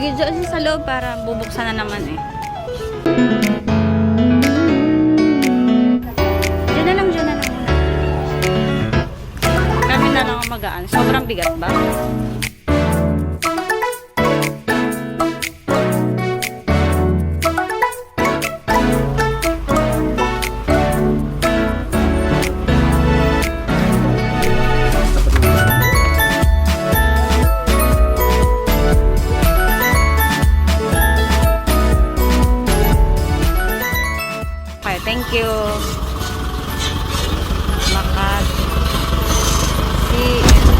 Sige, dyan sa loob para bubuksan na naman eh. Diyan na lang muna. Kami na lang magaan. Sobrang bigat ba? Thank you. Makati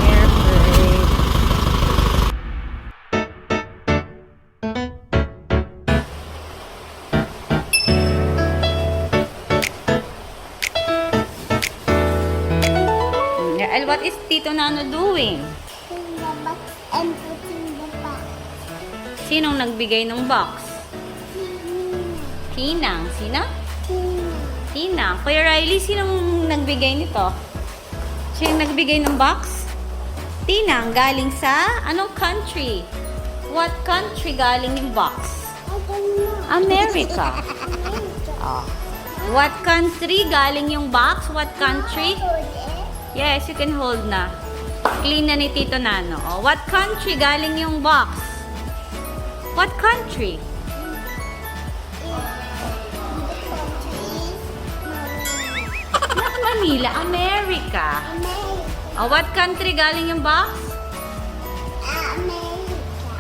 Air Freight. And what is Tito Nano doing? Putting the box and putting the box. Sinong nagbigay ng box? Tinang. Sino? Tina. Kuya Riley, sinong nagbigay nito? Sino nagbigay ng box? Tina, galing sa anong country? What country galing yung box? I don't know. America. Oh. What country galing yung box? What country? Yes, you can hold na. Clean na ni Tito Nano. Oh, what country galing yung box? What country? Manila, America. Oh, what country galing yung box?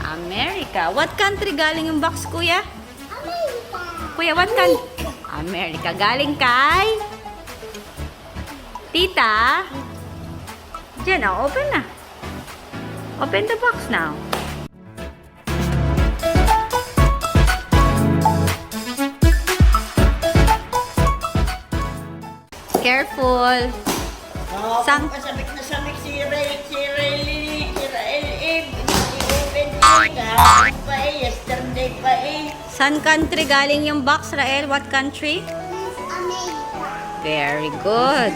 America. What country galing yung box, kuya? Kuya, what country? America. Galing kay? Tita? Diyan, oh, open na. Open the box now. Careful. Sang Sabik na sabik si Riley, i-open ka. Pa eh, yesterday pa eh. San country galing yung box, Rael? What country? America. Very good.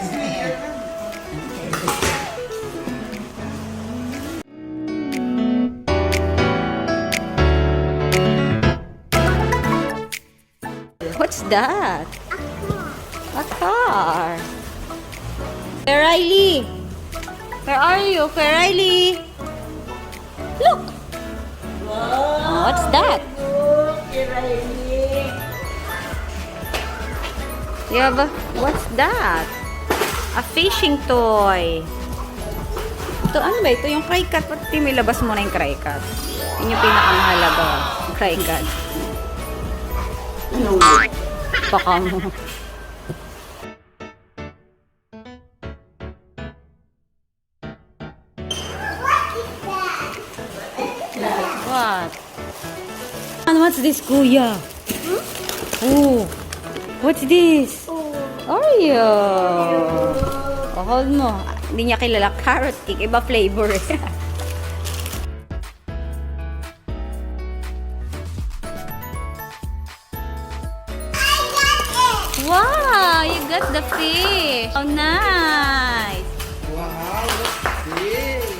What's that? A car. Where Riley? Where are you? Where Riley? Look. Oh, what's that? Look, si Riley. Yeah, but what's that? A fishing toy. Ito, ano ba ito? Yung cry cut. Pati may labas mo na yung cry cut. Yun yung pinakamahalaga. Cry cut. Ano? Baka mo. What? And what's this, kuya? Oh, what's this? Oreo. Oh, hold mo. Hindi niya kilala. Carrot cake. Iba flavor. Wow, you got the fish. Oh, nice. Wow, what's this?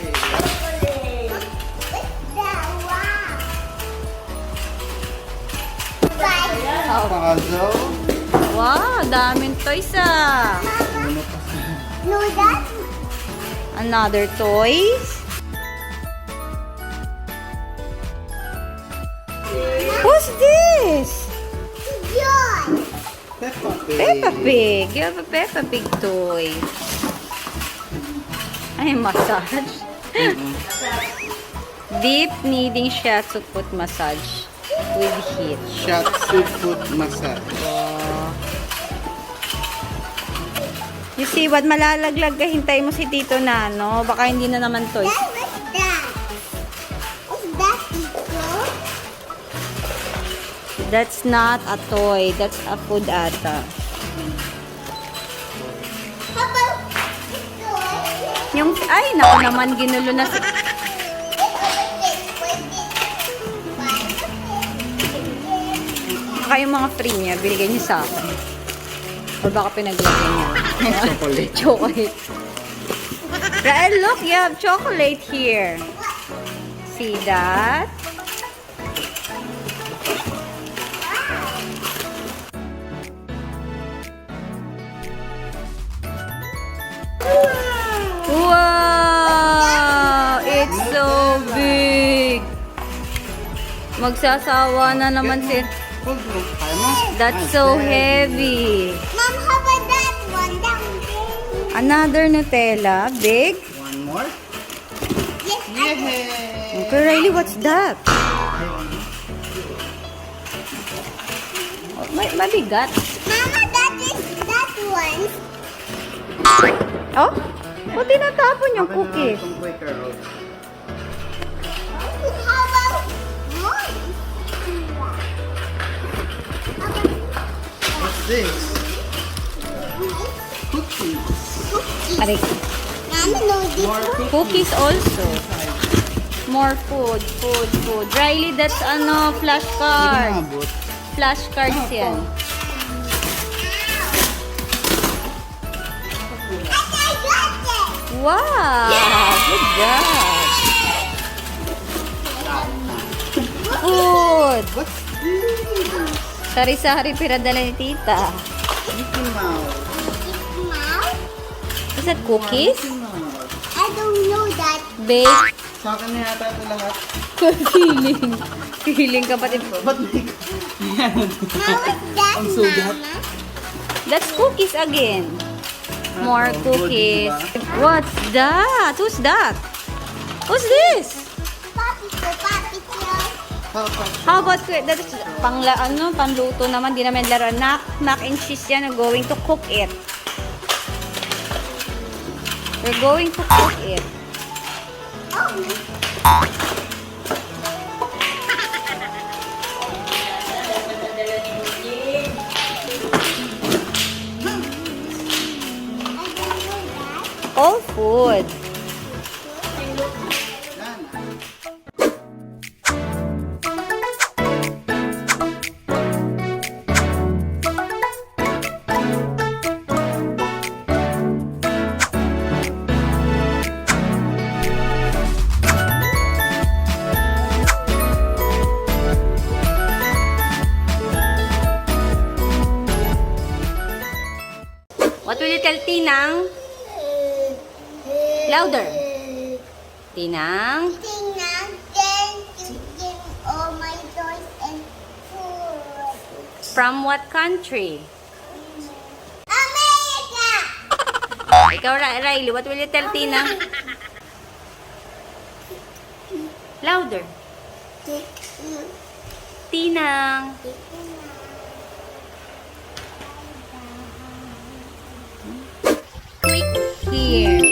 Puzzle? Wow, daming toys ah. No, that? Another toys. What's this? John. Peppa Pig. Peppa Pig. You have a Peppa Pig toy. Ay, massage. Deep kneading shiatsu foot massage with heat. Shiatsu foot massage. You see what? Malalaglag ka. Hintay mo si Tito Nano. Baka hindi na naman toys. What's that? Is that equal? That's not a toy. That's a food ata. How about this one? Yung, ay, naku naman, ginulo na si... Baka yung mga free niya, biligay niya sa akin. O baka pinaglagyan niya. Chocolate. Chocolate. Rael, look, you have chocolate here. See that? Magsasawa na naman si... Hold mo. Kaya mo? That's so heavy. Mom, how about that one down there? Another Nutella. Big? One more? Yes, Yay! Okay, Riley, what's that? Oh, mabigat. Mama, that is that one. Oh? O, tinatapon yung cookies. Itong Quaker Oats. How about one? What's this? Cookies. Aray. Mama, no, this More one. Cookies also. More food. Riley, that's ano, Hindi flashcard. maabot. Flashcards yan. I got it. Wow! Good job! Food! What's this? Sari-sari piradala ni tita. Mickey Mouse. Mom, Is that cookies? Mickey Mouse. I don't know that. Bake? Sa akin na yata ito lahat. Feeling. Feeling kapatid. Ba't may... Mom, what's that, Ang sugat. Mama? That's cookies again. More Good, cookies. diba? What's that? Who's that? Who's this? Papi ko. How about that's panluto naman, di naman laro. Mac and cheese yan, we're going to cook it. We're going to cook it. All food. What will you tell Tinang? Louder. Tinang. Tingnan, then to give all my toys and food. From what country? America! Ikaw, Riley, what will you tell Tinang? Louder. Tinang. Click here.